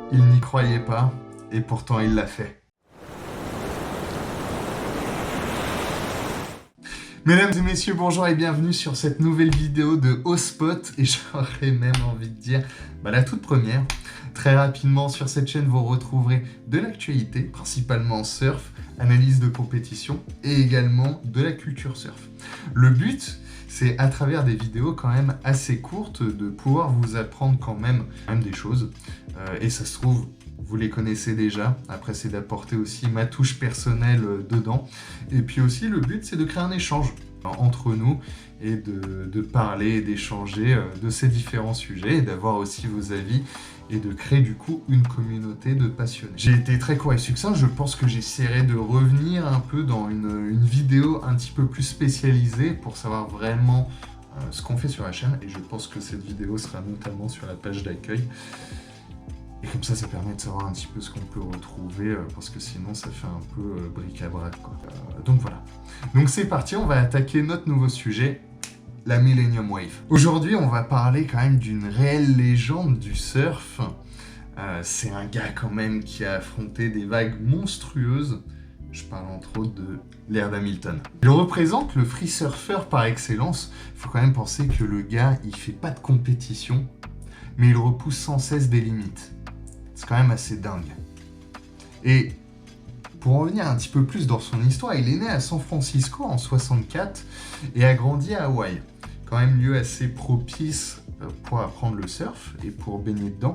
Il n'y croyait pas, et pourtant il l'a fait. Mesdames et messieurs, bonjour et bienvenue sur cette nouvelle vidéo de Hotspot. Et j'aurais même envie de dire la toute première. Très rapidement sur cette chaîne, vous retrouverez de l'actualité, principalement surf, analyse de compétition et également de la culture surf. Le but, c'est à travers des vidéos quand même assez courtes de pouvoir vous apprendre quand même des choses. Et ça se trouve, vous les connaissez déjà. Après, c'est d'apporter aussi ma touche personnelle dedans. Et puis aussi, le but, c'est de créer un échange entre nous et de parler et d'échanger de ces différents sujets et d'avoir aussi vos avis et de créer du coup une communauté de passionnés. J'ai été très court et succinct. Je pense que j'essaierai de revenir un peu dans une vidéo un petit peu plus spécialisée pour savoir vraiment ce qu'on fait sur la chaîne. Et je pense que cette vidéo sera notamment sur la page d'accueil. Et comme ça permet de savoir un petit peu ce qu'on peut retrouver, parce que sinon ça fait un peu bric-à-brac, quoi. Donc voilà. Donc c'est parti, on va attaquer notre nouveau sujet, la Millennium Wave. Aujourd'hui, on va parler quand même d'une réelle légende du surf. C'est un gars quand même qui a affronté des vagues monstrueuses. Je parle entre autres de Laird Hamilton. Il représente le free surfer par excellence. Il faut quand même penser que le gars, il fait pas de compétition, mais il repousse sans cesse des limites. C'est quand même assez dingue. Et pour en revenir un petit peu plus dans son histoire, il est né à San Francisco en 64 et a grandi à Hawaï. Quand même lieu assez propice pour apprendre le surf et pour baigner dedans.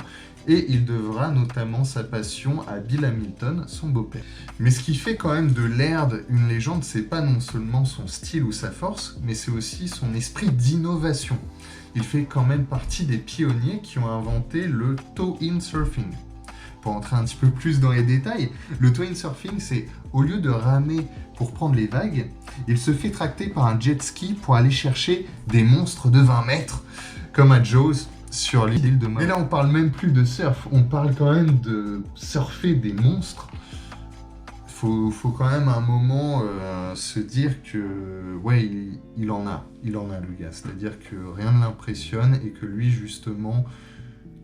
Et il devra notamment sa passion à Bill Hamilton, son beau-père. Mais ce qui fait quand même de Laird une légende, c'est pas non seulement son style ou sa force, mais c'est aussi son esprit d'innovation. Il fait quand même partie des pionniers qui ont inventé le toe-in surfing. Pour entrer un petit peu plus dans les détails, le toe-in surfing, c'est au lieu de ramer pour prendre les vagues, il se fait tracter par un jet ski pour aller chercher des monstres de 20 mètres, comme à Jaws sur l'île de Maui. Et là, on parle même plus de surf, on parle quand même de surfer des monstres. Faut quand même un moment se dire que, ouais, il en a le gars. C'est-à-dire que rien ne l'impressionne et que lui, justement,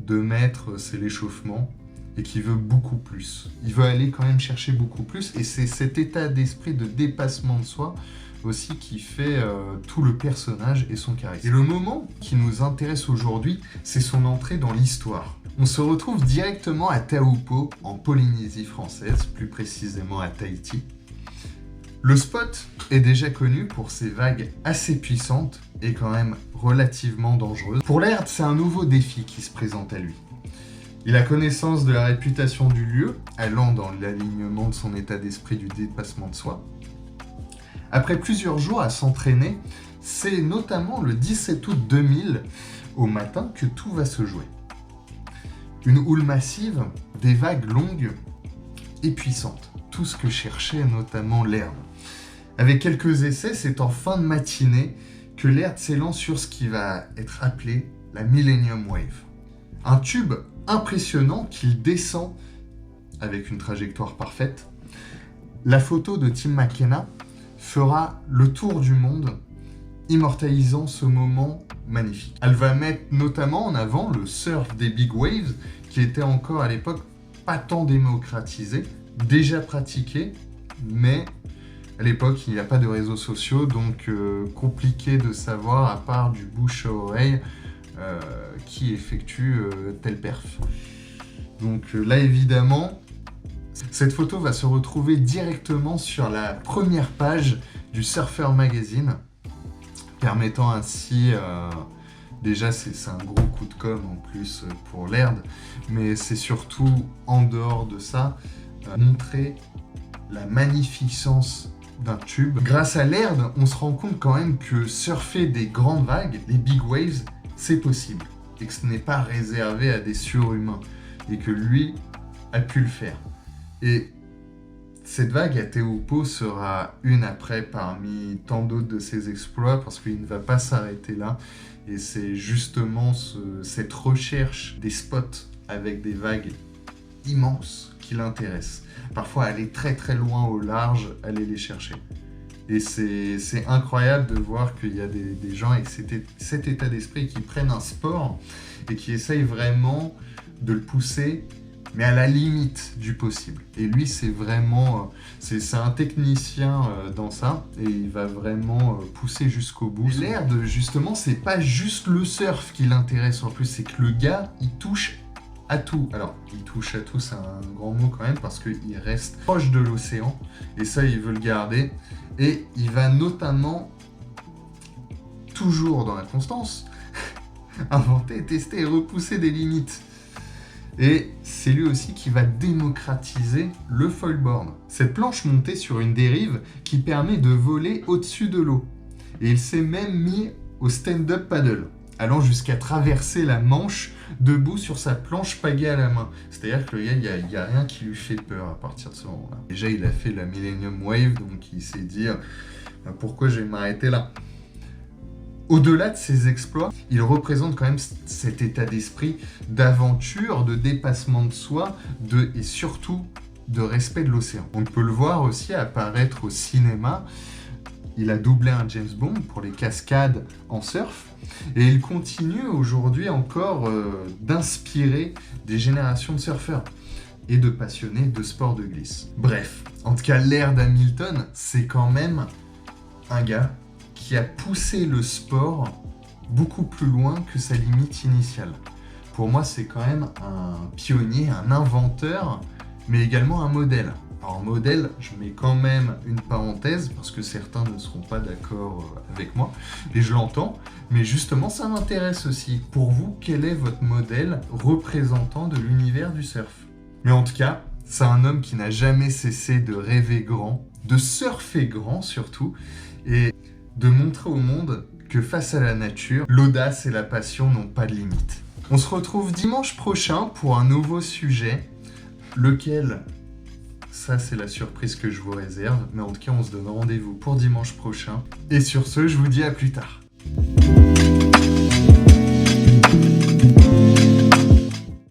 2 mètres, c'est l'échauffement. Et qu'il veut beaucoup plus. Il veut aller quand même chercher beaucoup plus. Et c'est cet état d'esprit de dépassement de soi aussi qui fait tout le personnage et son charisme. Et le moment qui nous intéresse aujourd'hui, c'est son entrée dans l'histoire. On se retrouve directement à Taupo, en Polynésie française, plus précisément à Tahiti. Le spot est déjà connu pour ses vagues assez puissantes et quand même relativement dangereuses. Pour Laird, c'est un nouveau défi qui se présente à lui. Il a connaissance de la réputation du lieu, allant dans l'alignement de son état d'esprit du dépassement de soi. Après plusieurs jours à s'entraîner, c'est notamment le 17 août 2000, au matin, que tout va se jouer. Une houle massive, des vagues longues et puissantes. Tout ce que cherchait notamment Laird. Avec quelques essais, c'est en fin de matinée que Laird s'élance sur ce qui va être appelé la Millennium Wave. Un tube impressionnant qu'il descend avec une trajectoire parfaite. La photo de Tim McKenna fera le tour du monde, immortalisant ce moment magnifique. Elle va mettre notamment en avant le surf des big waves, qui était encore à l'époque pas tant démocratisé, déjà pratiqué, mais à l'époque il n'y a pas de réseaux sociaux, donc compliqué de savoir, à part du bouche à oreille, qui effectue tel perf. Donc là évidemment, cette photo va se retrouver directement sur la première page du Surfer Magazine, permettant ainsi, déjà c'est un gros coup de com' en plus pour Laird, mais c'est surtout en dehors de ça, montrer la magnificence d'un tube. Grâce à Laird, on se rend compte quand même que surfer des grandes vagues, les big waves, c'est possible, et que ce n'est pas réservé à des surhumains, et que lui a pu le faire. Et cette vague à Taupo sera une après parmi tant d'autres de ses exploits, parce qu'il ne va pas s'arrêter là, et c'est justement cette recherche des spots avec des vagues immenses qui l'intéresse. Parfois aller très très loin au large, aller les chercher. Et c'est incroyable de voir qu'il y a des gens avec cet état d'esprit qui prennent un sport et qui essayent vraiment de le pousser, mais à la limite du possible. Et lui, c'est vraiment... c'est un technicien dans ça, et il va vraiment pousser jusqu'au bout. L'air de, justement, c'est pas juste le surf qui l'intéresse en plus, c'est que le gars, il touche à tout. Alors, il touche à tout, c'est un grand mot quand même, parce qu'il reste proche de l'océan, et ça, il veut le garder. Et il va notamment, toujours dans la constance, inventer, tester et repousser des limites. Et c'est lui aussi qui va démocratiser le foilboard. Cette planche montée sur une dérive qui permet de voler au-dessus de l'eau. Et il s'est même mis au stand-up paddle, allant jusqu'à traverser la Manche debout sur sa planche pagaie à la main. C'est-à-dire que le gars, il n'y a rien qui lui fait peur à partir de ce moment-là. Déjà, il a fait la Millennium Wave, donc il s'est dit pourquoi je vais m'arrêter là. Au-delà de ses exploits, il représente quand même cet état d'esprit d'aventure, de dépassement de soi, et surtout de respect de l'océan. On peut le voir aussi apparaître au cinéma. Il a doublé un James Bond pour les cascades en surf. Et il continue aujourd'hui encore d'inspirer des générations de surfeurs et de passionnés de sport de glisse. Bref, en tout cas, l'ère d'Hamilton, c'est quand même un gars qui a poussé le sport beaucoup plus loin que sa limite initiale. Pour moi, c'est quand même un pionnier, un inventeur, mais également un modèle. Alors modèle, je mets quand même une parenthèse, parce que certains ne seront pas d'accord avec moi, et je l'entends, mais justement, ça m'intéresse aussi. Pour vous, quel est votre modèle représentant de l'univers du surf? Mais en tout cas, c'est un homme qui n'a jamais cessé de rêver grand, de surfer grand surtout, et de montrer au monde que face à la nature, l'audace et la passion n'ont pas de limite. On se retrouve dimanche prochain pour un nouveau sujet, lequel, ça c'est la surprise que je vous réserve, mais en tout cas on se donne rendez-vous pour dimanche prochain. Et sur ce, je vous dis à plus tard.